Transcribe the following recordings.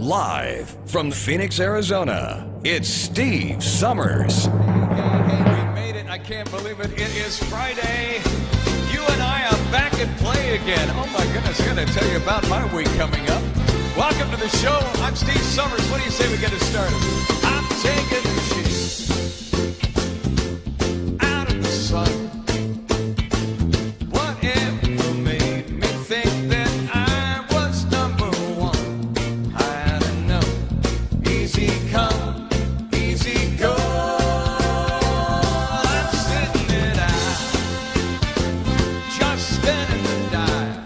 Live from Phoenix, Arizona, it's Steve Summers. Hey, we made it. I can't believe it. It is Friday. You and I are back at play again. Oh my goodness, I'm going to tell you about my week coming up. Welcome to the show. I'm Steve Summers. What do you say we get it started? I'm taking the sheets out of the sun. Whatever made me think that I was number one? I don't know. Easy come, easy go. I'm sitting it out, just spinning the dial,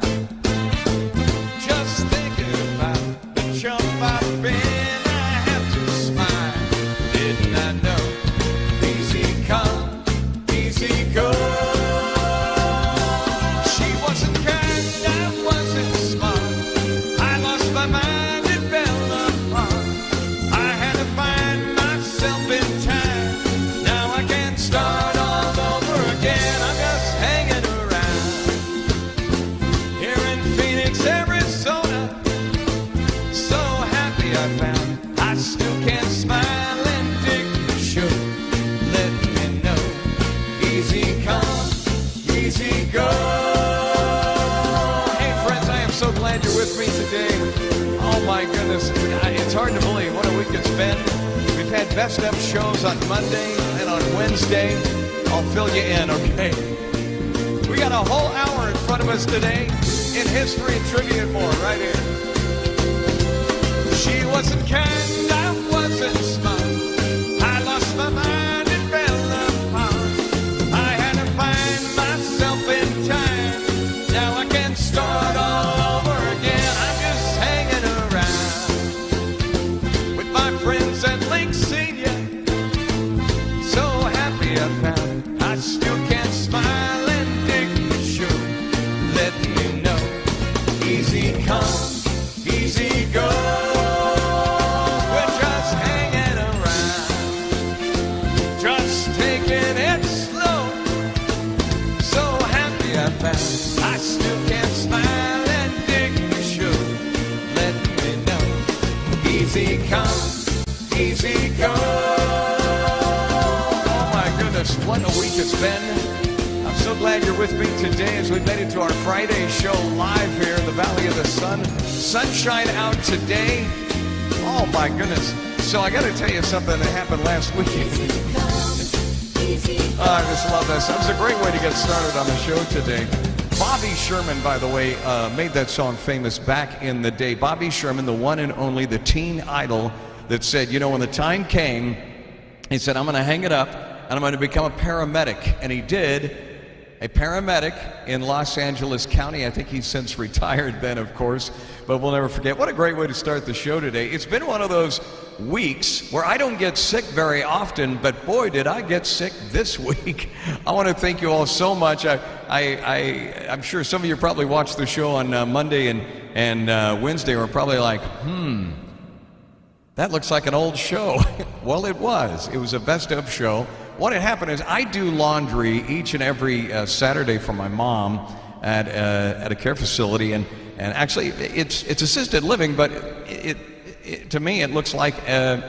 just thinking about the jump I've been. I have to smile. Didn't I know? Easy come, easy go. She wasn't kind, I wasn't smart. I lost my mind, it fell apart. I had to find myself in time. Now I can start all over again. I'm just hanging around here in Phoenix, Arizona. So happy I found I still can smile and dig the show. Let me know. Easy come, easy go. Hey friends, I am so glad you're with me today. Oh my goodness, it's hard to believe what a week it's been. We've had best of shows on Monday and on Wednesday. I'll fill you in, okay? We got a whole hour in front of us today in history, trivia, and more right here. She wasn't kind, I wasn't smart. I lost my mind, it fell apart. I had to find myself in time. Now I can start all over again. I'm just hanging around with my friends at Lake Senior. So happy I found I still can smile and dig the show. Let me know. Easy come, easy go. We're just hanging around, just taking it slow. So happy I found I still can smile and dig the show. Let me know. Easy come, easy go. Oh my goodness, what a week it's been. I'm so glad you're with me today as we made it to our Friday show live here in the Valley of the Sun. Sunshine out today. Oh my goodness. So I got to tell you something that happened last weekend. Oh, I just love this. That was a great way to get started on the show today. Bobby Sherman, by the way, made that song famous back in the day. Bobby Sherman, the one and only, the teen idol that said, you know, when the time came, he said, I'm going to hang it up and I'm going to become a paramedic. And he did. A paramedic in Los Angeles County. I think he's since retired then, of course, but we'll never forget. What a great way to start the show today. It's been one of those weeks where I don't get sick very often, but boy, did I get sick this week. I want to thank you all so much. I'm sure some of you probably watched the show on Monday and Wednesday were probably like, that looks like an old show. Well, it was. It was a best of show. What had happened is I do laundry each and every Saturday for my mom at a care facility, and actually it's assisted living, but it to me it looks like a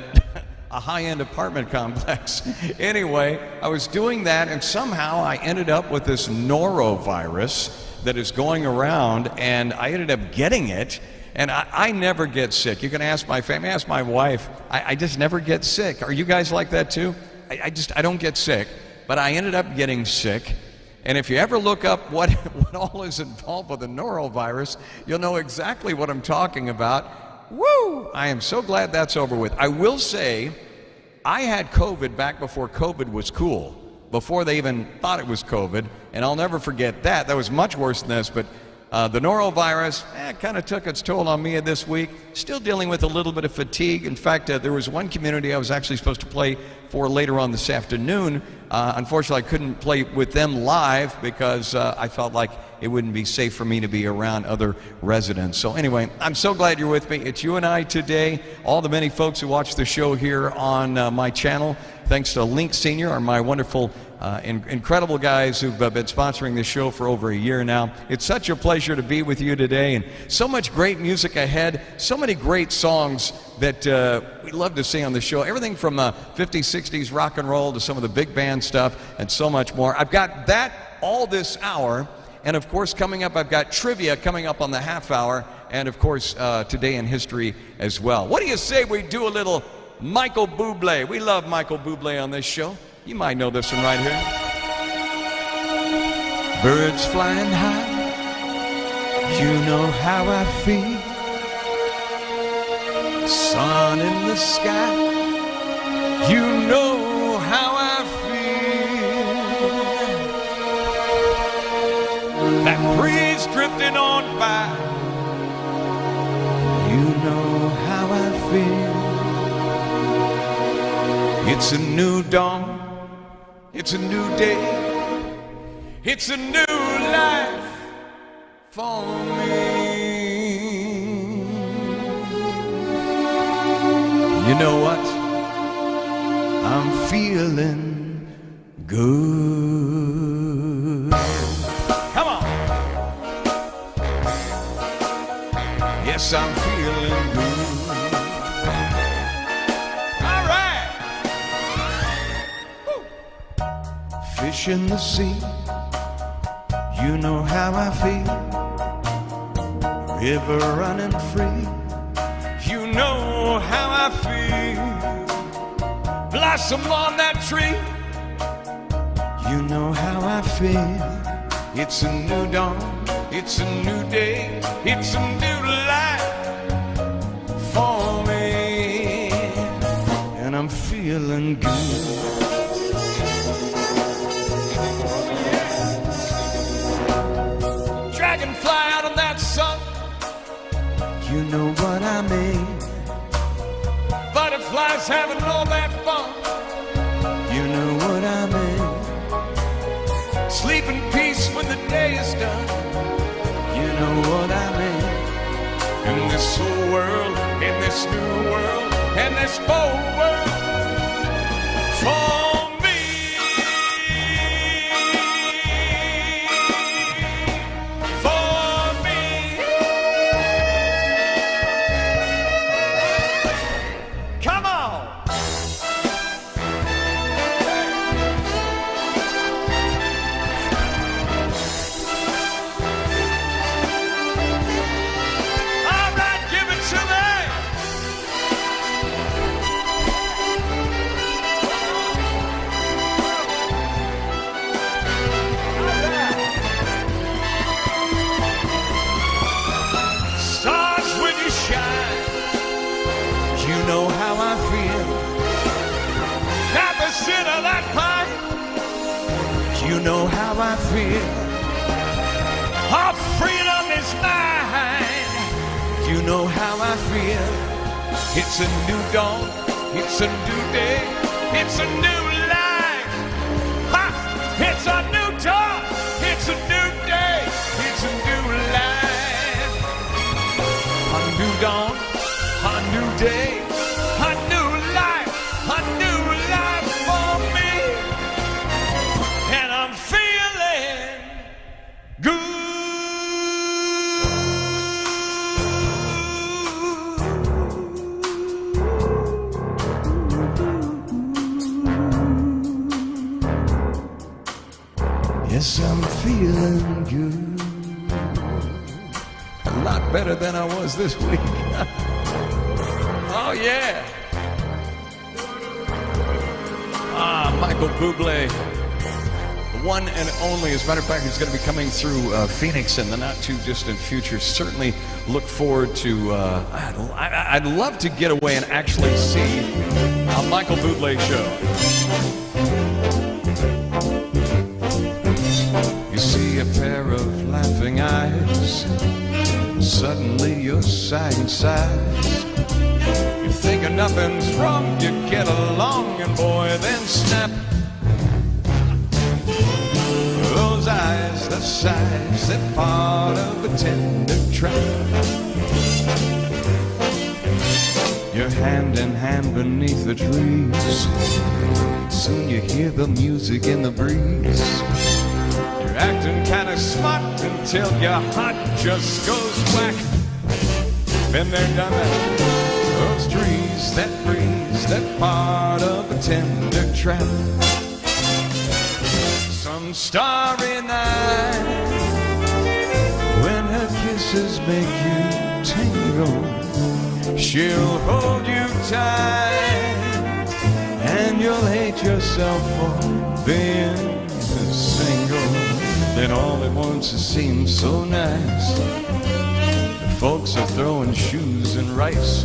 high-end apartment complex. Anyway, I was doing that, and somehow I ended up with this norovirus that is going around, and I ended up getting it. And I never get sick. You can ask my family, ask my wife. I just never get sick. Are you guys like that too? I don't get sick, but I ended up getting sick. And if you ever look up what all is involved with the norovirus, you'll know exactly what I'm talking about. Woo! I am so glad that's over with. I will say, I had COVID back before COVID was cool, before they even thought it was COVID, and I'll never forget that. That was much worse than this, but the norovirus kind of took its toll on me this week. Still dealing with a little bit of fatigue. In fact, there was one community I was actually supposed to play for later on this afternoon. Unfortunately, I couldn't play with them live because I felt like it wouldn't be safe for me to be around other residents. So anyway, I'm so glad you're with me. It's you and I today. All the many folks who watch the show here on my channel. Thanks to Link Senior, or my wonderful, incredible guys who've been sponsoring this show for over a year now. It's such a pleasure to be with you today, and so much great music ahead, so many great songs that we love to sing on the show. Everything from 50s, 60s rock and roll to some of the big band stuff and so much more. I've got that all this hour, and of course coming up I've got trivia coming up on the half hour, and of course Today in History as well. What do you say we do a little Michael Bublé? We love Michael Bublé on this show. You might know this one right here. Birds flying high, you know how I feel. Sun in the sky, you know how I feel. That breeze drifting on by, you know how I feel. It's a new dawn, it's a new day, it's a new life for me. You know what? I'm feeling good. Come on. Yes, I'm feeling good. Fish in the sea, you know how I feel. River running free, you know how I feel. Blossom on that tree, you know how I feel. It's a new dawn, it's a new day, it's a new life for me, and I'm feeling good. Dragonfly out of that sun, you know what I mean. Butterflies having all that fun, you know what I mean. Sleep in peace when the day is done, you know what I mean. In this whole world, in this new world, in this whole world for you know how I feel. Our freedom is mine. You know how I feel. It's a new dawn, it's a new day, it's a new life. Ha! It's a new dawn, it's a new day, it's a new life. A new dawn, a new day, a new life, a new life for me. And I'm feeling good. Yes, I'm feeling good. A lot better than I was this week. Oh, yeah. Michael Bublé, the one and only. As a matter of fact, he's going to be coming through Phoenix in the not-too-distant future. Certainly look forward to... I'd love to get away and actually see a Michael Bublé show. You see a pair of laughing eyes, suddenly you're sighing sighs. You think nothing's wrong, you get along, and boy, then snap, those those eyes, the size that part of a tender trap. You're hand in hand beneath the trees. Soon you hear the music in the breeze. You're acting kinda smart until your heart just goes whack. Been there, done that. Those trees, that breeze, that part of a tender trap. Some starry night, when her kisses make you tingle, she'll hold you tight, and you'll hate yourself for being single. And all at once it seems so nice. The folks are throwing shoes and rice.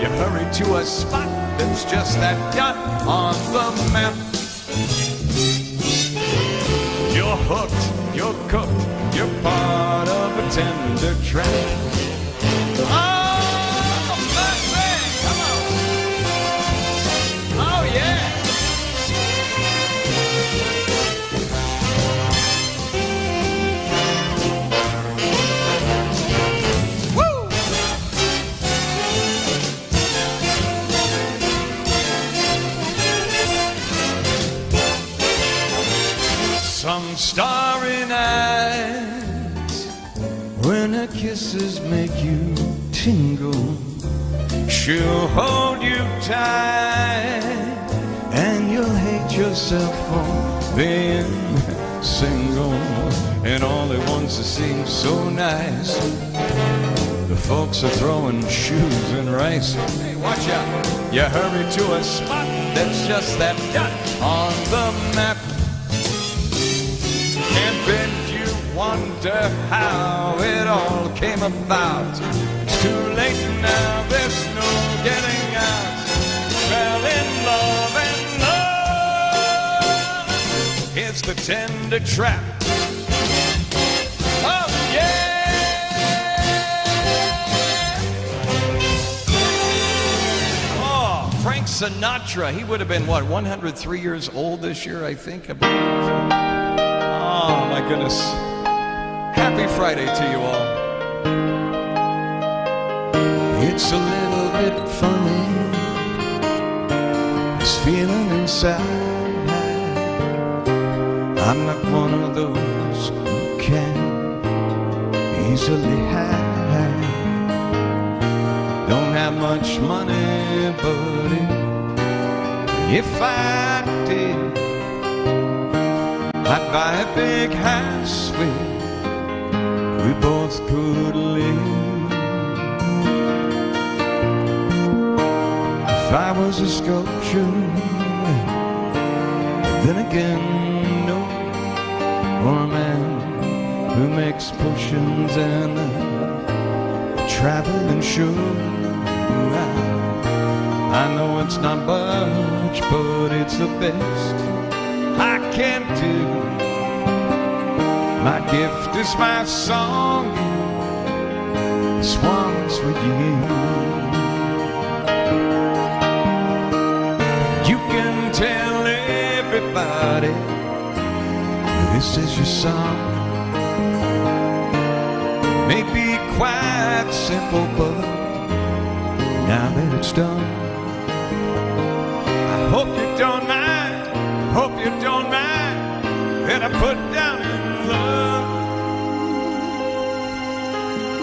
You hurry to a spot that's just that dot on the map. You're hooked, you're cooked, you're part of a tender trap. Oh, baby, come on. Oh, yeah. Woo! Some starry night, when her kisses make you tingle, she'll hold you tight, and you'll hate yourself for being single. And all at once it seems so nice. The folks are throwing shoes and rice. Hey, watch out. You hurry to a spot that's just that dot on the map. And then you wonder how it all came about. It's too late now, there's no getting out. Fell in love and love, it's the tender trap. Oh yeah! Oh, Frank Sinatra, he would have been what, 103 years old this year, I think, I believe. Oh my goodness. Happy Friday to you all. It's a little bit funny, this feeling inside. I'm not one of those who can easily hide. Don't have much money, but if I did, I'd buy a big house where we both could live. If I was a sculpture, then again, no. Or a man who makes potions and a traveling show. I know it's not much, but it's the best I can do. My gift is my song. This one's for you. You can tell everybody this is your song. Maybe quite simple, but now that it's done, I hope you don't mind. Hope you don't mind that I put down in love.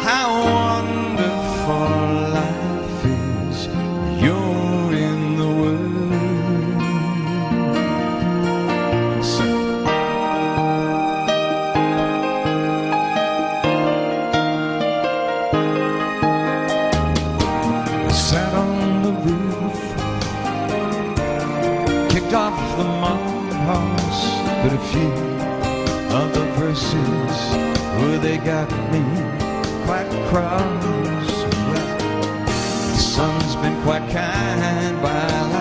How wonderful life is when you're in the world. So, I sat on the roof, kicked off the mud horse, but a few of the verses, well, they got me quite cross. Well, the sun's been quite kind while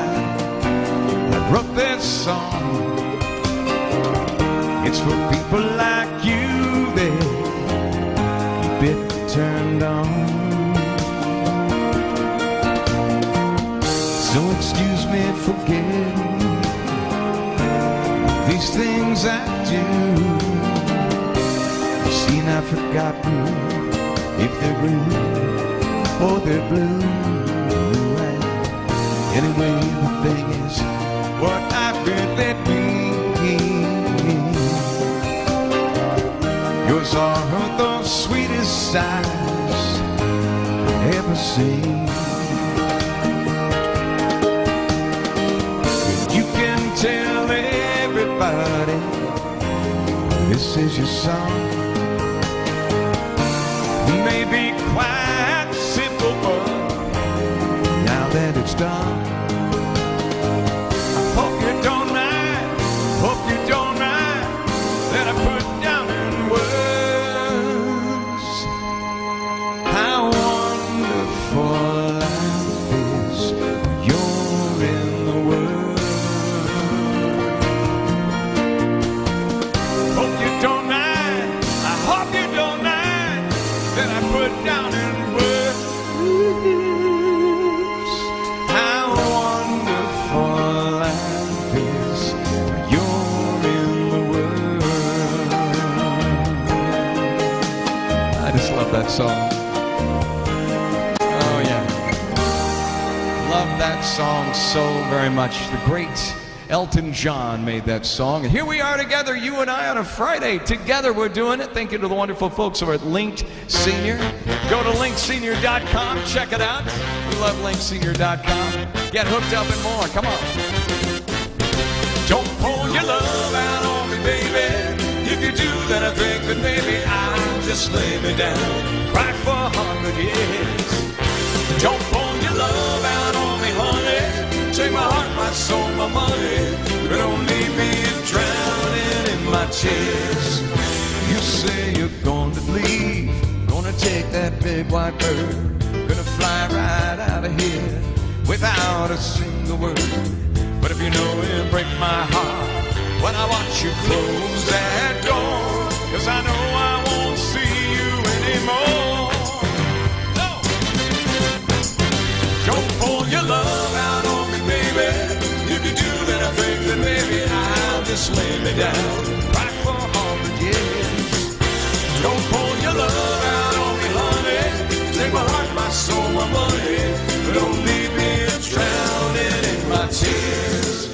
I wrote this song. It's for people like you, babe, a bit turned on. So excuse me for getting these things I do. Seen, I've forgotten if they're green or they're blue. Anyway, the thing is, what I've really been. Yours are the sweetest eyes I've ever seen. You can tell everybody this is your song. Maybe quite simple, but now that it's done, I hope you don't mind, hope you don't mind that I put down in words how wonderful life is when you're in the world. Hope you don't mind, I hope you don't mind that I put down in words how wonderful life is when you're in the world. I just love that song. Oh yeah, love that song so very much. The great Elton John made that song. And here we are together, you and I, on a Friday. Together we're doing it. Thank you to the wonderful folks over at Linked Senior. Go to linksenior.com, check it out. We love linksenior.com. Get hooked up and more. Come on. Don't pour your love out on me, baby. If you do, then I think that maybe I'll just lay me down, cry for 100 years. Don't pour your love out on me, honey. Take my heart, my soul, my money, but don't leave me drowning in my tears. You say you're going to leave, gonna take that big white bird, gonna fly right out of here without a single word. But if you know it'll break my heart when I watch you close that door, 'cause I know I won't see you anymore. No! Don't pour your love out on me, baby. If you do, then I think that maybe I'll just lay me down, cry for 100 years. Don't pour your love out on me, honey. Take my heart, my soul, my money, but don't leave me drowning in my tears.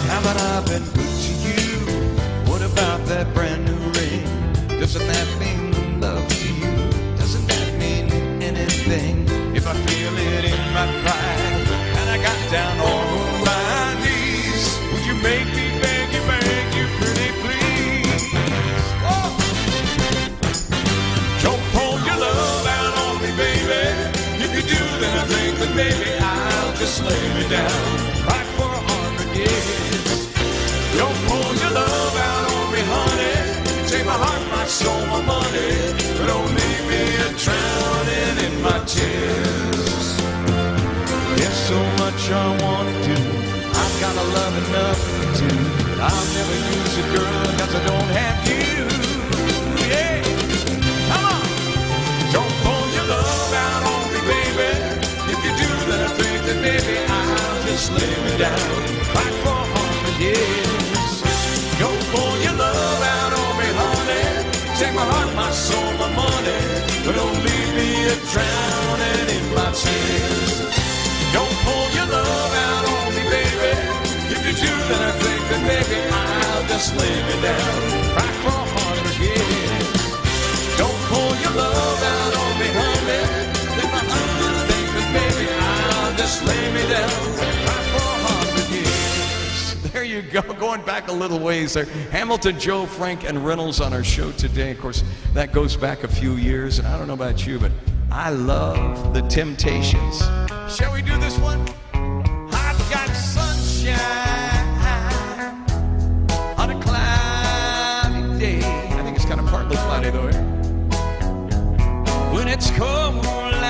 Haven't I been good to you? What about that brand new ring? Doesn't that mean love to you? Doesn't that mean anything? If I feel it in my pride and I got down on my knees, would you make me beg you, pretty please? Oh. Don't pour your love out on me, baby. If you do, then I think that maybe I'll just lay me down, cry for 100 years. Don't pour your love out on me, honey. Take my heart, my soul, my money, but don't leave me drowning in my tears. There's so much I want to do. I've got a love enough to. I'll never use it, girl, 'cause I don't have you. Yeah, come on. Don't pour your love out on me, baby. If you do, then I think that maybe I'll just lay me down, cry for 100 years. Don't pour your love out on me, honey. Take my heart, my soul, my money, but don't leave me drowning in my tears. Don't pour your love out on me, baby. If you do, then I think that maybe I'll just lay me down, cry for 100 years. Don't pour your love out on me, honey. If I think that maybe I'll just lay me down, cry for 100 years. There you go, going back a little ways there. Hamilton, Joe, Frank, and Reynolds on our show today. Of course, that goes back a few years, and I don't know about you, but I love the Temptations. Shall we do this one? I've got sunshine on a cloudy day. I think it's kind of partly cloudy though. When it's cold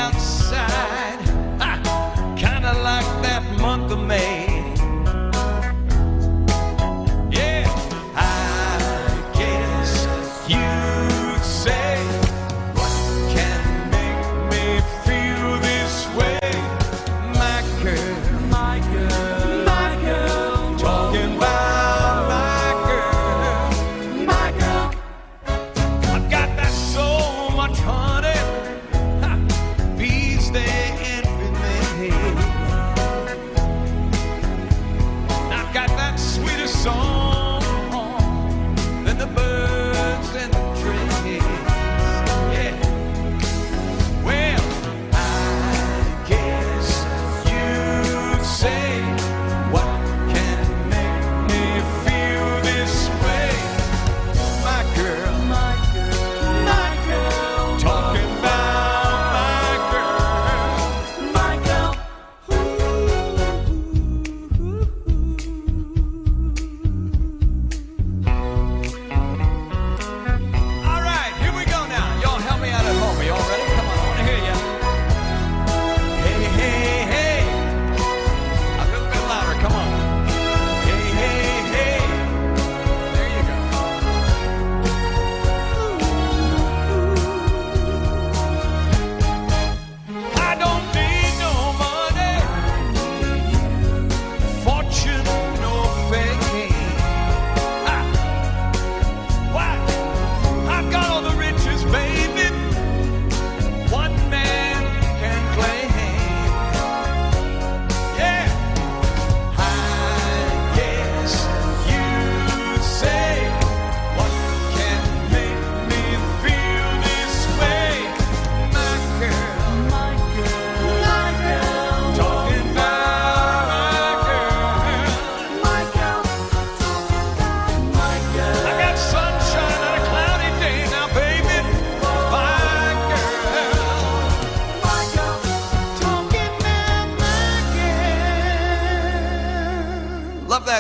outside, kind of like that month of May. Yeah, I guess you'd say, what can make me feel this way? My girl, talking about my girl.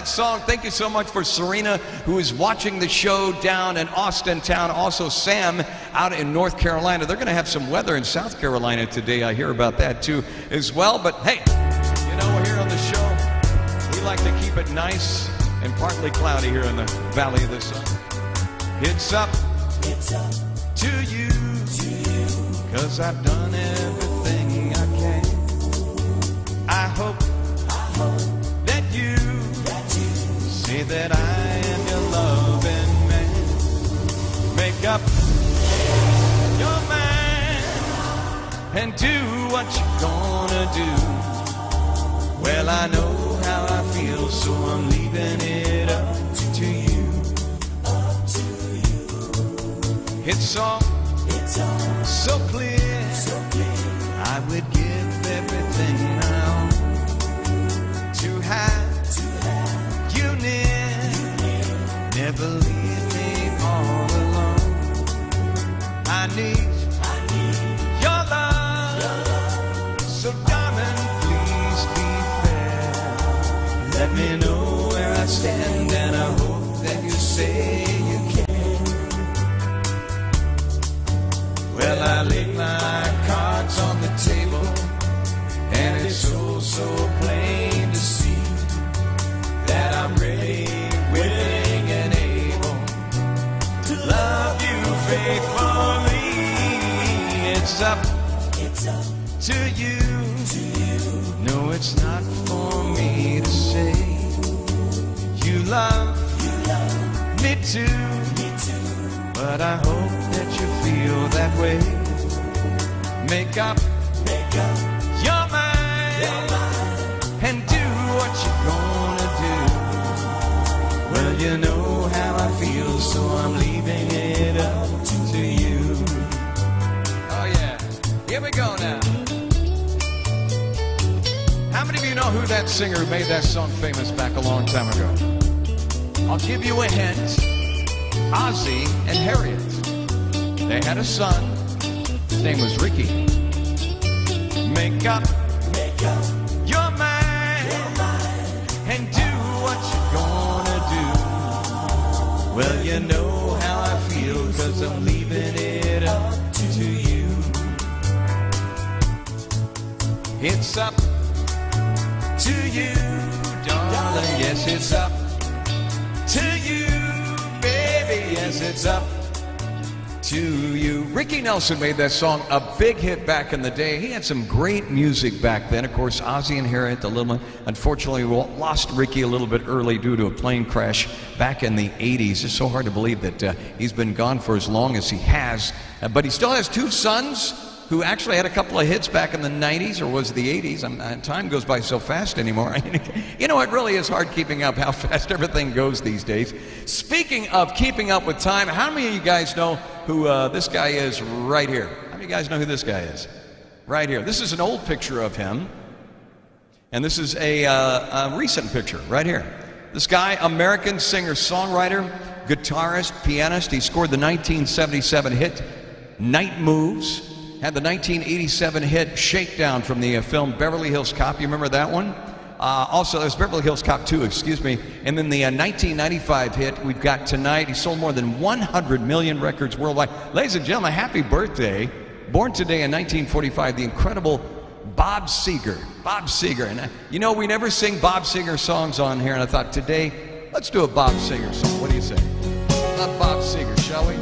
that song. Thank you so much for Serena, who is watching the show down in Austin town. Also, Sam out in North Carolina. They're going to have some weather in South Carolina today. I hear about that too as well. But hey, you know, here on the show, we like to keep it nice and partly cloudy here in the Valley of the Sun. It's up to you, 'cause I've done everything I can. I hope that you see that I am your loving man. Make up your mind and do what you're gonna do. Well, I know how I feel, so I'm leaving it up to you. It's all so clear. I would give everything I own to have you near. Never leave me all alone. I need your love. So darling, please be fair. Let me know where I stand, and I hope that you say you can. Well, I laid my cards on the table, and it's so plain to see that I'm ready, willing, and able to love you faithfully. It's up to you. No, it's not for me to say. You love me too, but I hope that you feel that way. Make up your mind and do what you're gonna do. Well, you know how I feel, so I'm leaving it up to you. Oh yeah, here we go now. How many of you know who that singer who made that song famous back a long time ago? I'll give you a hint. Ozzy and Harriet. They had a son. His name was Ricky. Make up your mind and do what you're gonna do. Well, you know how I feel, 'cause I'm leaving it up to you. It's up to you, darling. Yes, it's up to you, baby. Yes, it's up to you. Ricky Nelson made that song a big hit back in the day. He had some great music back then. Of course, Ozzy and Harriet, unfortunately, lost Ricky a little bit early due to a plane crash back in the 80s. It's so hard to believe that he's been gone for as long as he has. But he still has two sons who actually had a couple of hits back in the 90s, or was it the 80s? Time goes by so fast anymore. You know, it really is hard keeping up how fast everything goes these days. Speaking of keeping up with time, how many of you guys know who this guy is right here? How many of you guys know who this guy is? Right here. This is an old picture of him, and this is a recent picture right here. This guy, American singer, songwriter, guitarist, pianist. He scored the 1977 hit Night Moves. Had the 1987 hit Shakedown from the film Beverly Hills Cop. You remember that one? Also, there's Beverly Hills Cop 2, excuse me. And then the 1995 hit we've got Tonight. He sold more than 100 million records worldwide. Ladies and gentlemen, happy birthday. Born today in 1945, the incredible Bob Seger. Bob Seger. And you know, we never sing Bob Seger songs on here, and I thought today, let's do a Bob Seger song. What do you say? Bob Seger, shall we?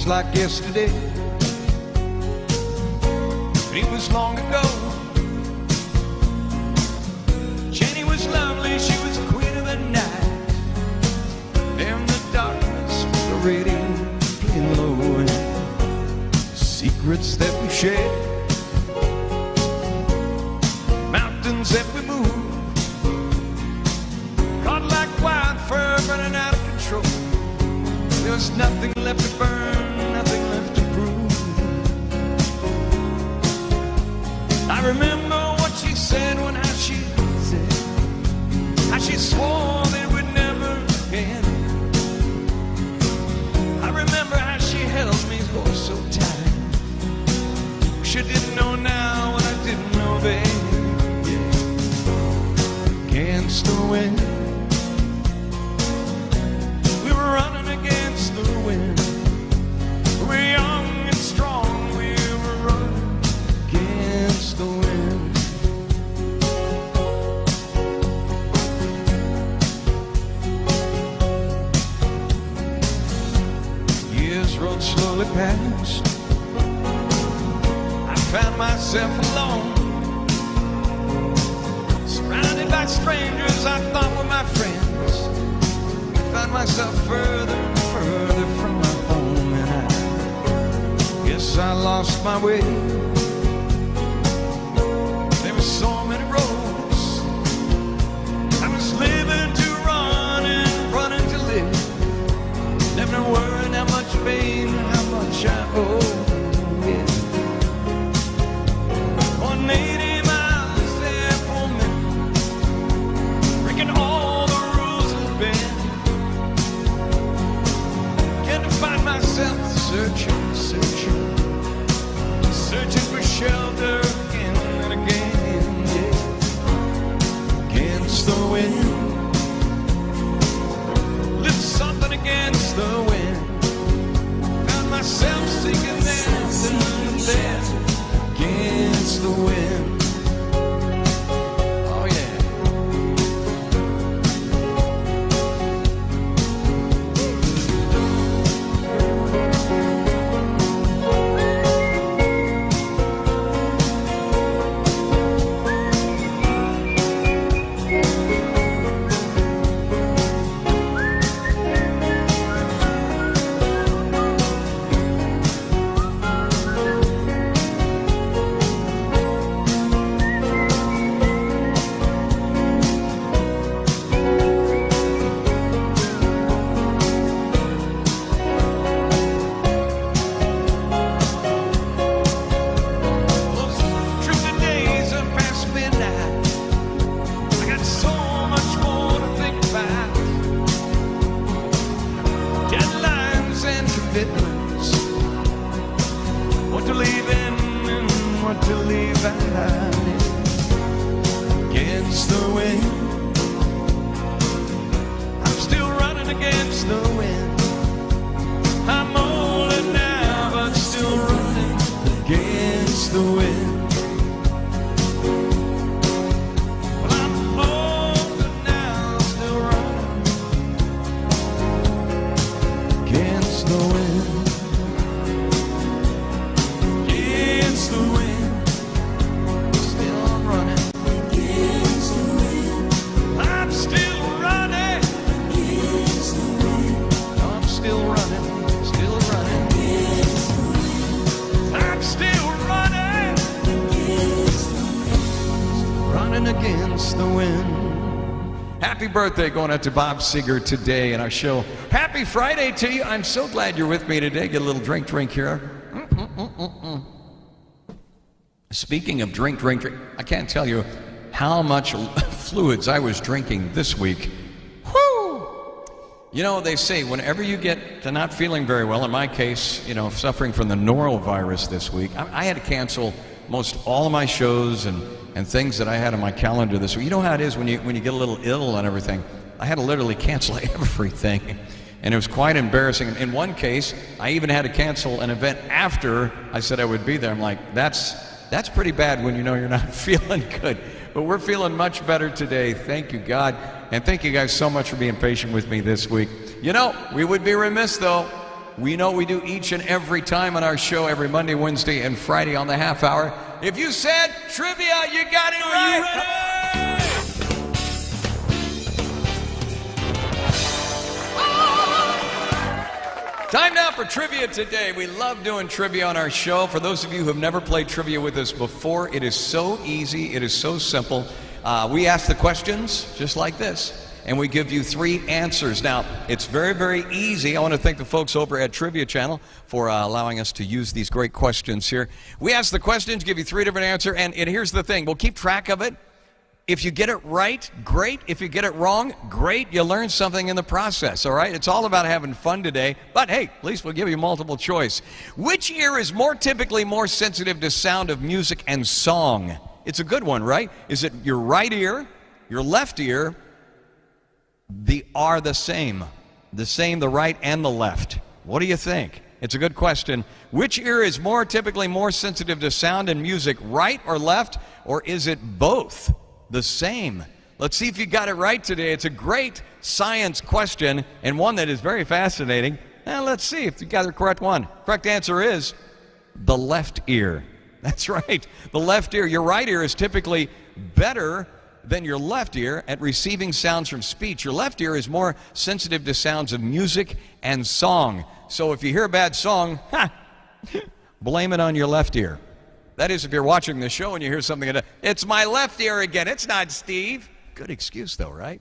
Like yesterday, but it was long ago. Jenny was lovely, she was the queen of the night. In the darkness, the radio playing low, and secrets that we shared, mountains that we moved, caught like wildfire running out of control. There was nothing left to burn, nothing left to prove. I remember what she said how she swore that it would never end. I remember how she held me oh so tight. She didn't know now had passed, I found myself alone, surrounded by strangers I thought were my friends. I found myself further and further from my home, and I guess I lost my way. There were so many roads. I was living to run and running to live, never worrying how much pain and how much I owe. Yeah. 180 miles there for me, breaking all the rules of bed. Began to find myself searching for shelter again and again, yeah. Against the wind, lift something against the wind. Found myself sinking there and there against the wind. Oh yeah. What to leave in and what to leave behind. Against the wind, I'm still running against the wind. I'm older now, but still running against the wind. Well, I'm older now, still running against the wind. Against the wind. Happy birthday going out to Bob Seger today in our show. Happy Friday to you. I'm so glad you're with me today. Get a little drink here. Speaking of drink, I can't tell you how much fluids I was drinking this week. Whoo! You know, they say whenever you get to not feeling very well, in my case, you know, suffering from the norovirus this week, I had to cancel most all of my shows and things that I had on my calendar this week. You know how it is when you get a little ill and everything. I had to literally cancel everything, and it was quite embarrassing. In one case, I even had to cancel an event after I said I would be there. I'm like, that's pretty bad when you know you're not feeling good. But we're feeling much better today. Thank you, God, and thank you guys so much for being patient with me this week. You know, we would be remiss though. We know we do each and every time on our show, every Monday, Wednesday, and Friday on the half hour. If you said trivia, you got it right. Time now for trivia today. We love doing trivia on our show. For those of you who have never played trivia with us before, it is so easy. It is so simple. We ask the questions just like this, and we give you 3 answers. Now, it's very, very easy. I want to thank the folks over at Trivia Channel for allowing us to use these great questions here. We ask the questions, give you 3 different answers, and here's the thing. We'll keep track of it. If you get it right, great. If you get it wrong, great. You learn something in the process, all right? It's all about having fun today, but hey, at least we'll give you multiple choice. Which ear is typically more sensitive to sound of music and song? It's a good one, right? Is it your right ear, your left ear? Are the same, the right and the left. What do you think? It's a good question. Which ear is typically more sensitive to sound and music, right or left, or is it both the same? Let's see if you got it right today. It's a great science question and one that is very fascinating. Let's see if you got the correct one. Correct answer is the left ear. That's right. The left ear. Your right ear is typically better than your left ear at receiving sounds from speech. Your left ear is more sensitive to sounds of music and song. So if you hear a bad song, blame it on your left ear. That is, if you're watching the show and you hear something, it's my left ear again. It's not Steve. Good excuse, though, right?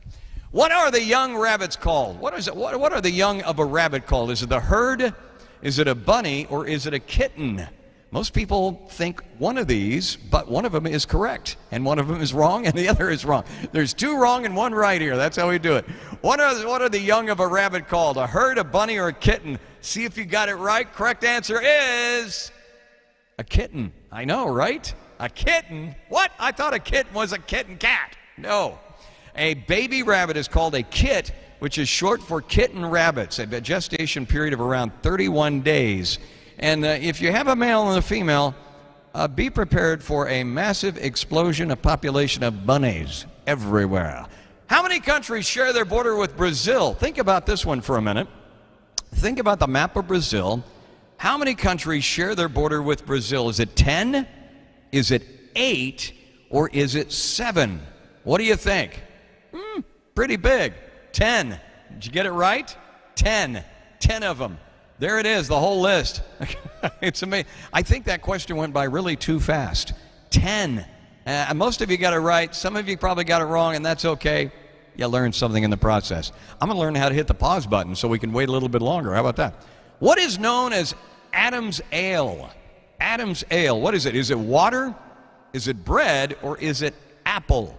What are the young rabbits called? What are the young of a rabbit called? Is it the herd? Is it a bunny? Or is it a kitten? Most people think one of these, but one of them is correct, and one of them is wrong, and the other is wrong. There's two wrong and one right here. That's how we do it. What are the young of a rabbit called? A herd, a bunny, or a kitten? See if you got it right. Correct answer is a kitten. I know, right? A kitten? What? I thought a kitten was a kitten cat. No. A baby rabbit is called a kit, which is short for kitten rabbits, a gestation period of around 31 days. And if you have a male and a female, be prepared for a massive explosion of population of bunnies everywhere. How many countries share their border with Brazil? Think about this one for a minute. Think about the map of Brazil. How many countries share their border with Brazil? Is it 10? Is it 8? Or is it 7? What do you think? Pretty big. 10. Did you get it right? 10. 10 of them. There it is, the whole list. It's amazing. I think that question went by really too fast. 10. Most of you got it right. Some of you probably got it wrong, and that's okay. You learned something in the process. I'm going to learn how to hit the pause button so we can wait a little bit longer. How about that? What is known as Adam's Ale? Adam's Ale. What is it? Is it water? Is it bread? Or is it apple?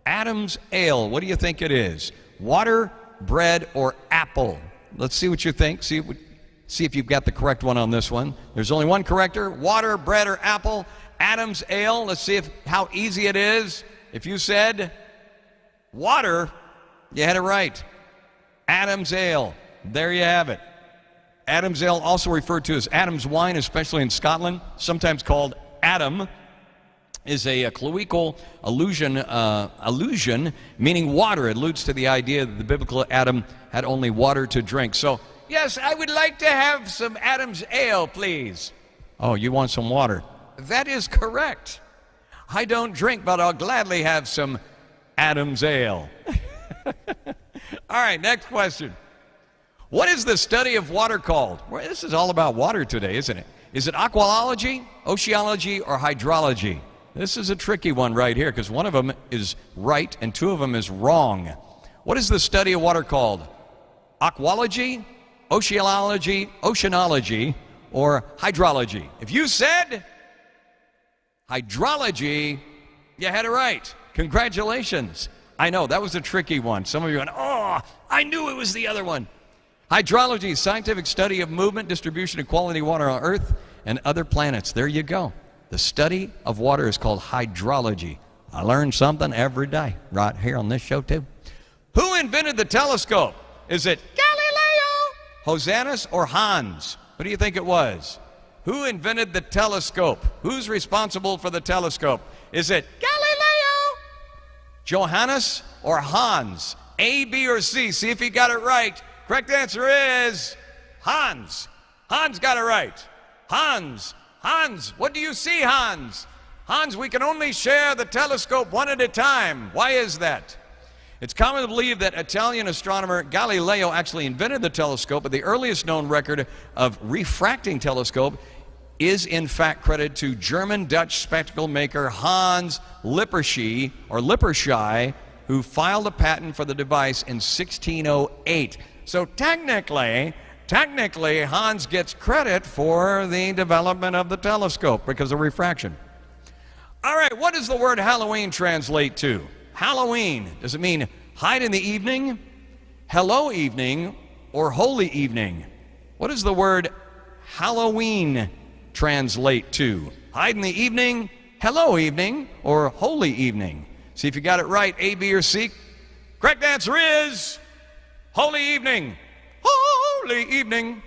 Adam's Ale. What do you think it is? Water, bread, or apple? Let's see what you think. See if you've got the correct one on this one. There's only one corrector. Water, bread, or apple. Adam's Ale. Let's see how easy it is. If you said water, you had it right. Adam's Ale. There you have it. Adam's Ale, also referred to as Adam's wine, especially in Scotland, sometimes called Adam, is a colloquial allusion meaning water. It alludes to the idea that the biblical Adam had only water to drink. So, yes, I would like to have some Adam's Ale, please. Oh, you want some water? That is correct. I don't drink, but I'll gladly have some Adam's Ale. All right, next question. What is the study of water called? Well, this is all about water today, isn't it? Is it aquaology, oceanology, or hydrology? This is a tricky one right here because one of them is right and two of them is wrong. What is the study of water called? Aquology, oceanology, or hydrology? If you said hydrology, you had it right. Congratulations. I know, that was a tricky one. Some of you went, oh, I knew it was the other one. Hydrology, scientific study of movement, distribution, and quality of water on Earth and other planets. There you go. The study of water is called hydrology. I learn something every day right here on this show, too. Who invented the telescope? Is it Galileo, Hosannas, or Hans? What do you think it was? Who invented the telescope? Who's responsible for the telescope? Is it Galileo, Johannes, or Hans? A, B, or C? See if you got it right. Correct answer is Hans. Hans got it right. Hans. Hans, what do you see, Hans? Hans, we can only share the telescope one at a time. Why is that? It's commonly believed that Italian astronomer Galileo actually invented the telescope, but the earliest known record of refracting telescope is in fact credited to German-Dutch spectacle maker Hans Lippershey, who filed a patent for the device in 1608. So technically, Hans gets credit for the development of the telescope because of refraction. All right, what does the word Halloween translate to? Halloween, does it mean hide in the evening, hello evening, or holy evening? What does the word Halloween translate to? Hide in the evening, hello evening, or holy evening? See if you got it right, A, B, or C. Correct answer is holy evening. Holy evening.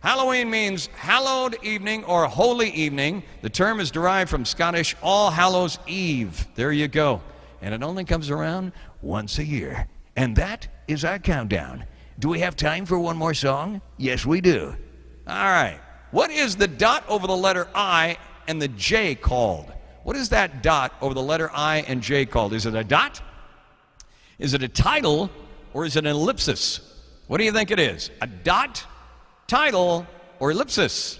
Halloween means hallowed evening or holy evening. The term is derived from Scottish All Hallows Eve. There you go. And it only comes around once a year. And that is our countdown. Do we have time for one more song? Yes, we do. All right. What is the dot over the letter I and the J called? What is that dot over the letter I and J called? Is it a dot? Is it a title? Or is it an ellipsis? What do you think it is? A dot, title, or ellipsis?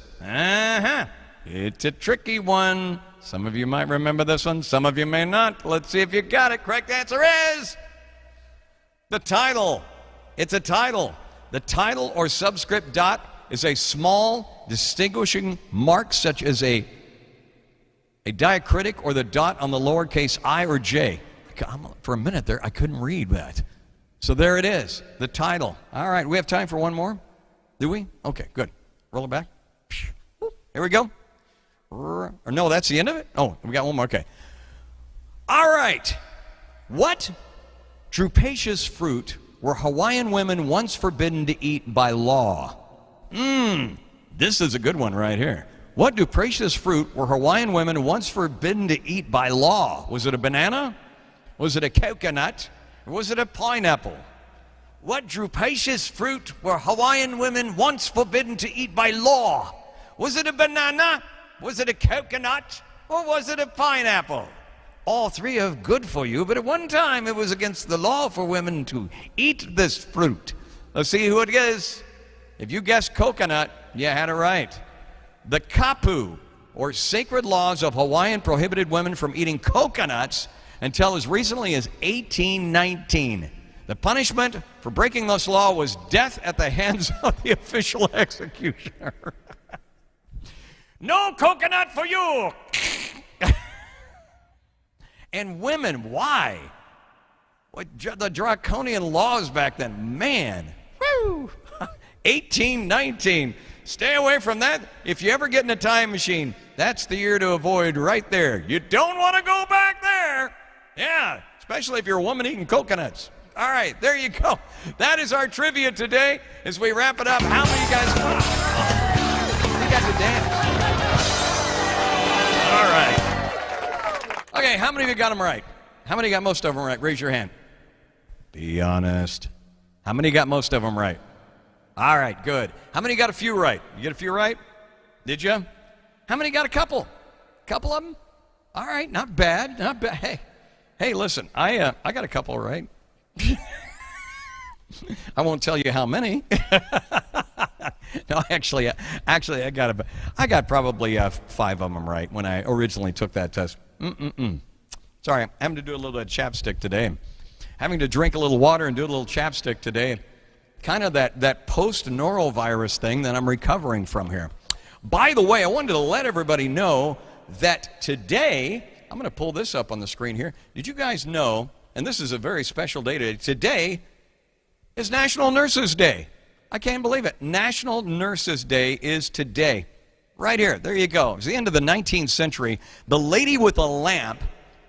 It's a tricky one. Some of you might remember this one. Some of you may not. Let's see if you got it. Correct answer is the title. It's a title. The title or subscript dot is a small distinguishing mark such as a diacritic or the dot on the lowercase I or J. For a minute there, I couldn't read that. So there it is, the title. All right, we have time for one more? Do we? Okay, good. Roll it back. Here we go. Or no, that's the end of it? Oh, we got one more. Okay. All right. What drupaceous fruit were Hawaiian women once forbidden to eat by law? This is a good one right here. What drupaceous fruit were Hawaiian women once forbidden to eat by law? Was it a banana? Was it a coconut? Or was it a pineapple? What drupaceous fruit were Hawaiian women once forbidden to eat by law? Was it a banana? Was it a coconut? Or was it a pineapple? All three are good for you, but at one time it was against the law for women to eat this fruit. Let's see who it is. If you guessed coconut, you had it right. The kapu, or sacred laws of Hawaiian, prohibited women from eating coconuts until as recently as 1819. The punishment for breaking this law was death at the hands of the official executioner. No coconut for you! And women, why? What, the draconian laws back then, man. Woo! 1819. Stay away from that. If you ever get in a time machine, that's the year to avoid right there. You don't want to go back there. Yeah, especially if you're a woman eating coconuts. All right, there you go. That is our trivia today. As we wrap it up, how many of you guys you got to dance? All right. Okay, how many of you got them right? How many got most of them right? Raise your hand. Be honest. How many got most of them right? All right, good. How many got a few right? You get a few right? Did you? How many got a couple? Couple of them? All right, not bad, not bad. Hey, listen, I got a couple right. I won't tell you how many. No, actually, I got probably 5 of them right when I originally took that test. Sorry, I'm having to do a little bit of chapstick today. Having to drink a little water and do a little chapstick today. Kind of that post-norovirus thing that I'm recovering from here. By the way, I wanted to let everybody know that today, I'm going to pull this up on the screen here. Did you guys know, and this is a very special day today, today is National Nurses Day. I can't believe it. National Nurses Day is today. Right here. There you go. It was the end of the 19th century. The lady with a lamp,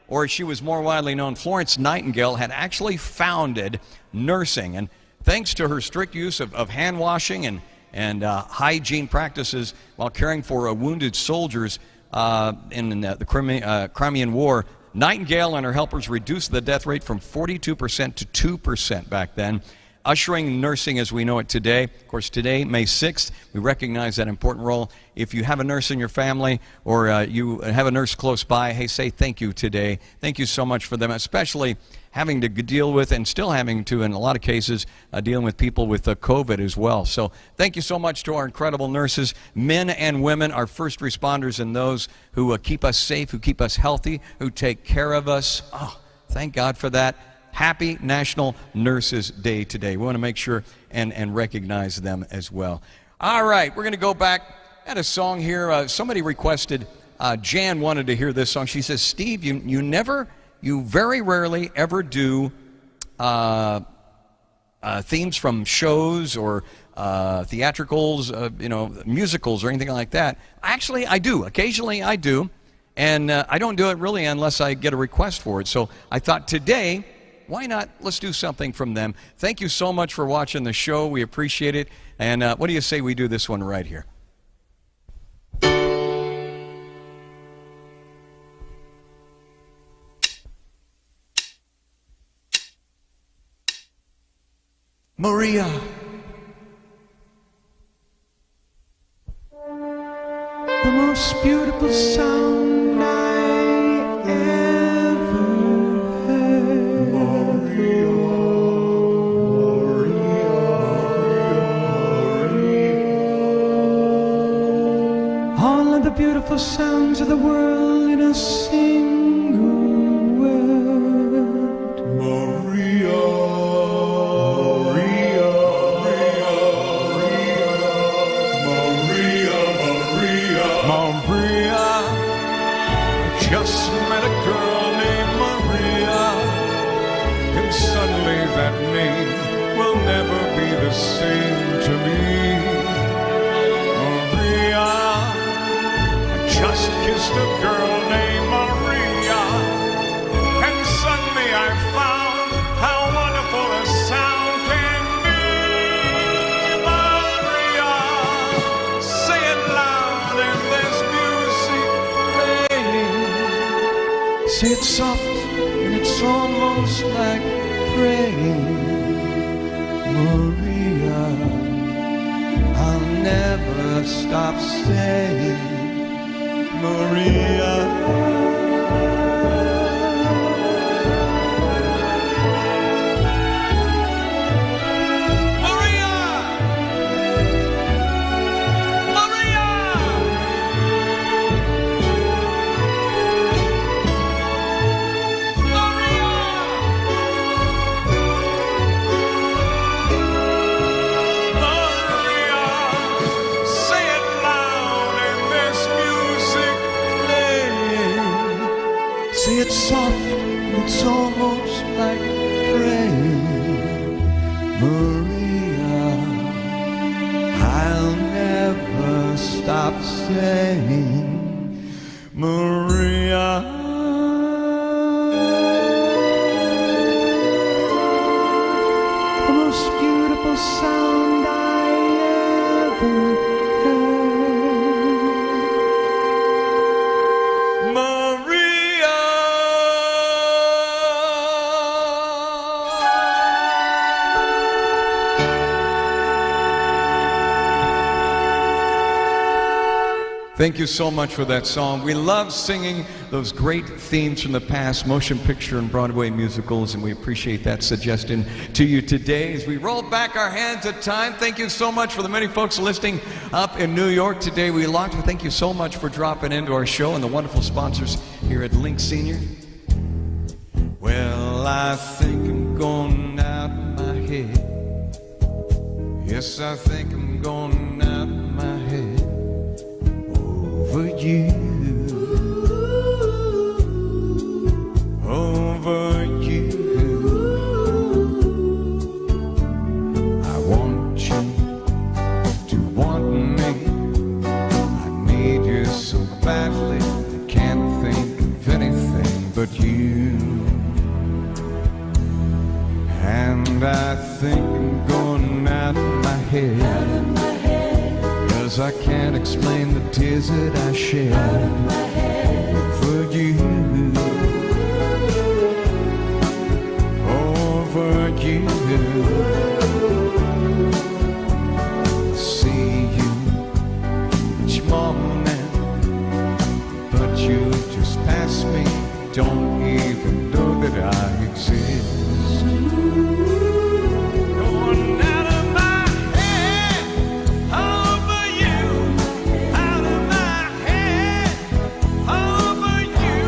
or as she was more widely known, Florence Nightingale, had actually founded nursing. And thanks to her strict use of hand washing and hygiene practices while caring for wounded soldiers in the Crimean War, Nightingale and her helpers reduced the death rate from 42% to 2% back then, ushering nursing as we know it today. Of course, today, May 6th, we recognize that important role. If you have a nurse in your family or you have a nurse close by, hey, say thank you today. Thank you so much for them, especially having to deal with and still having to, in a lot of cases, dealing with people with COVID as well. So thank you so much to our incredible nurses, men and women, our first responders, and those who keep us safe, who keep us healthy, who take care of us. Oh, thank God for that. Happy National Nurses Day today. We want to make sure and recognize them as well. All right, we're going to go back at a song here. Somebody requested, Jan wanted to hear this song. She says, Steve, you very rarely ever do themes from shows or theatricals, musicals or anything like that. Actually, I do. Occasionally, I do. And I don't do it really unless I get a request for it. So I thought today, why not? Let's do something from them. Thank you so much for watching the show. We appreciate it. And what do you say we do this one right here? Maria. most beautiful sound I ever heard. Maria, Maria. All of the beautiful sounds of the world in a single word. Maria, Maria, Maria, Maria, Maria. I just met a girl named Maria, and suddenly that name will never be the same to me. Maria, I just kissed a girl named Maria, and suddenly I found how wonderful a sound can be. Maria, say it loud and there's music playing. Say it soft and it's almost like praying. Maria, I'll never stop saying Maria. Say it soft, it's almost like praying. Maria, I'll never stop saying Maria. The most beautiful sound I ever heard. Maria. Thank you so much for that song. We love singing those great themes from the past, motion picture and Broadway musicals, and we appreciate that suggestion to you today. As we roll back our hands at time, thank you so much for the many folks listening up in New York today. We locked. Thank you so much for dropping into our show and the wonderful sponsors here at Link Senior. Well, I think I'm going out of my head. Yes, I think I'm going out of my head. Over you, over you. I want you to want me. I need you so badly. I can't think of anything but you. And I think I'm going out of my head. 'Cause I can't explain the tears that I shed for you, over you. See you each morning, but you just pass me. Don't even know that I exist. Over you.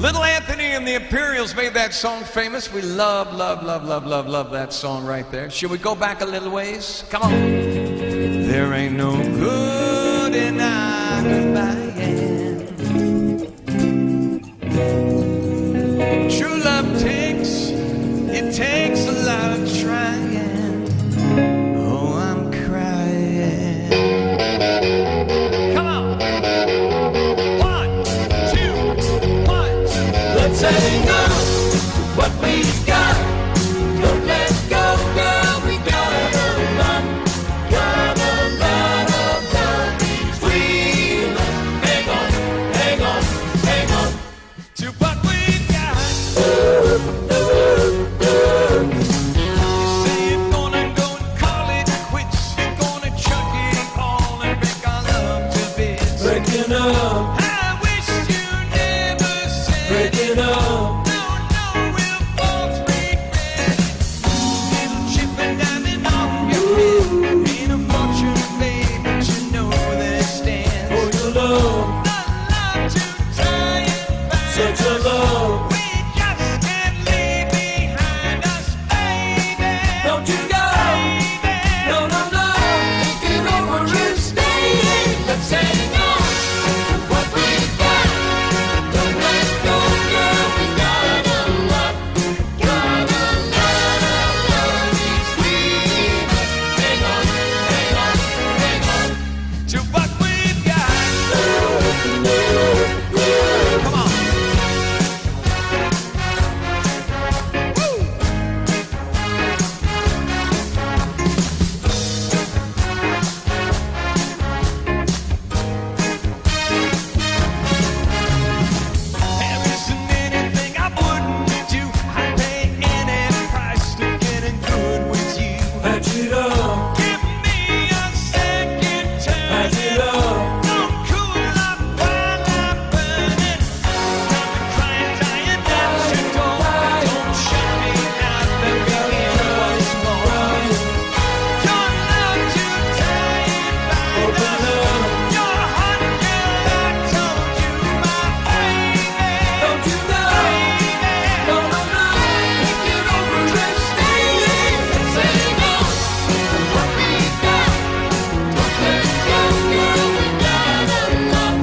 Little Anthony and the Imperials made that song famous. We love, love, love, love, love, love that song right there. Should we go back a little ways? Come on. There ain't no good in goodbye. True love takes a lot of trying. Oh, I'm crying. Come on. 1, 2, 1, 2. Let's hang on to what we've got. Don't let go, girl. We got a lot of love between us. Hang on, hang on, hang on to what we've got. You say you're gonna go and call it quits. You're gonna chuck it all and break our love to bits. Breaking up, I wish you never said. breaking up. No, no, we'll both regret it. Little chip and diamond on your head. Ain't a fortune, babe, but you know that stands. For your love, A love to tie and bind. such a love. We just can't leave behind us, baby. Don't you go, no, no, no. Get over and stay. Let's hang on to what we've got. Don't let go, girl. We got a lot of love between us. Hang on, hang on, hang on. To what we've got. Come on. Woo! There isn't anything I wouldn't do. I'd pay any price to getting good with you. Patch it up, Give me a second patch turn. it up. Don't cool up while I'm burning. Got me crying, dying at your door. Don't shut me out, let me in once more. Your love too tight bind Open us. up, Your heart, girl, I told you, my baby. don't you go, no, no, no. Get over and stay. Let's hang on to what we've got. Don't let go, girl. We got a lot of love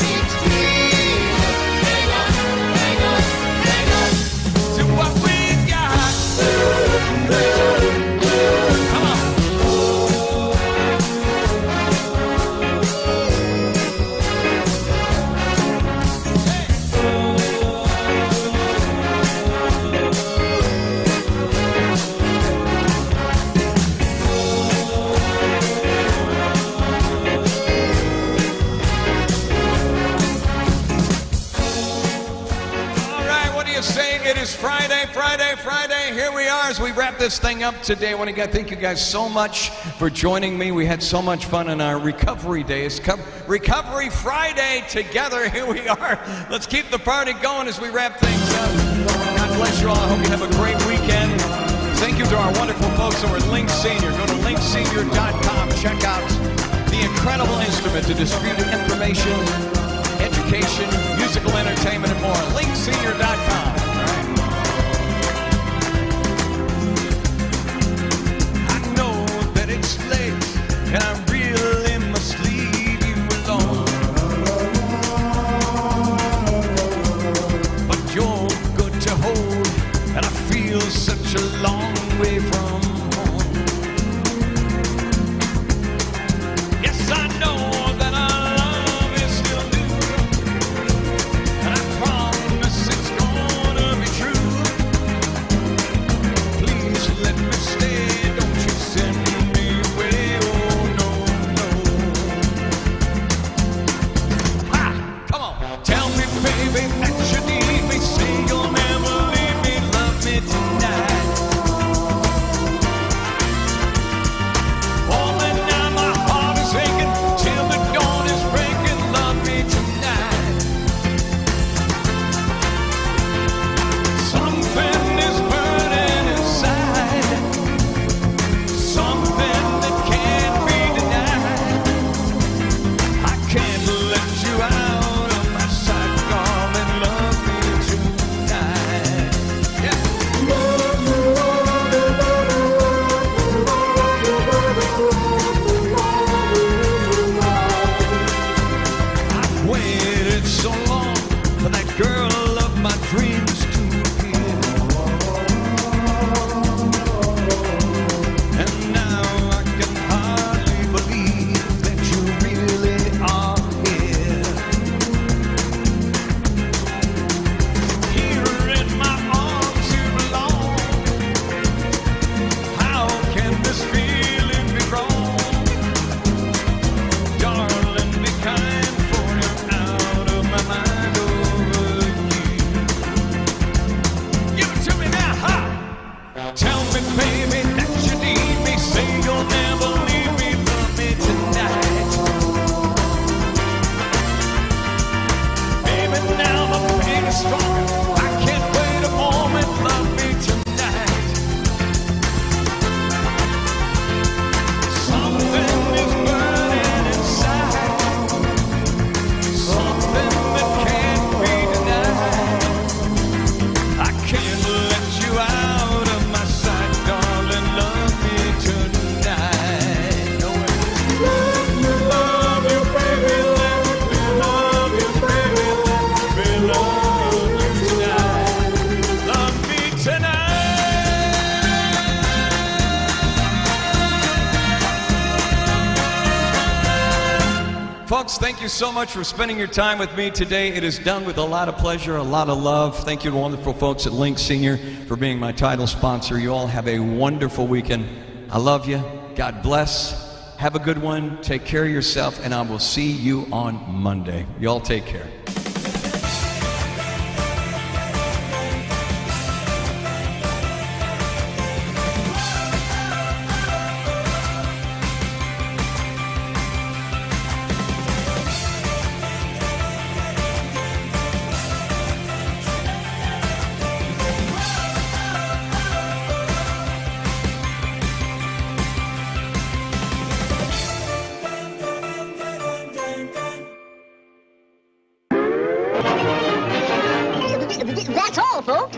between us. Hang on, hang on, hang on. To what we've got. Come on. All right, what do you say? It is Friday, Friday, Friday. Here we are as we wrap this thing up today. I want to thank you guys so much for joining me. We had so much fun on our recovery days. Recovery Friday together. Here we are. Let's keep the party going as we wrap things up. God bless you all. I hope you have a great weekend. Thank you to our wonderful folks over at Link Senior. Go to linksenior.com. Check out the incredible instrument to distribute information, education, musical entertainment, and more. linksenior.com. All right. I know that it's late, and I really must leave you alone. But you're good to hold, and I feel such a long way from home. Yes, I know that our love is still new. waited so long for that girl of my dreams to appear. And now I can hardly believe that you really are here. Here in my arms you belong. How can this feeling be wrong? Darling, be kind, for you're out of my mind over you. Give it to me now, ha! Tell me, baby, that you need me. Say you'll never leave me. Love me tonight. Baby, now the pain is stronger. I can't wait a moment. Love me tonight. Something is burning inside. Something that can't be denied. I can't let you out of my sight, darling. Love me tonight. No way. Love you, baby. Let me love you, baby. Let me love you tonight. Love me tonight. Folks, thank you so much for spending your time with me today. It is done with a lot of pleasure, a lot of love. Thank you to wonderful folks at Link Senior for being my title sponsor. You all have a wonderful weekend. I love you. God bless. Have a good one. Take care of yourself, and I will see you on Monday. You all take care. That's all, folks.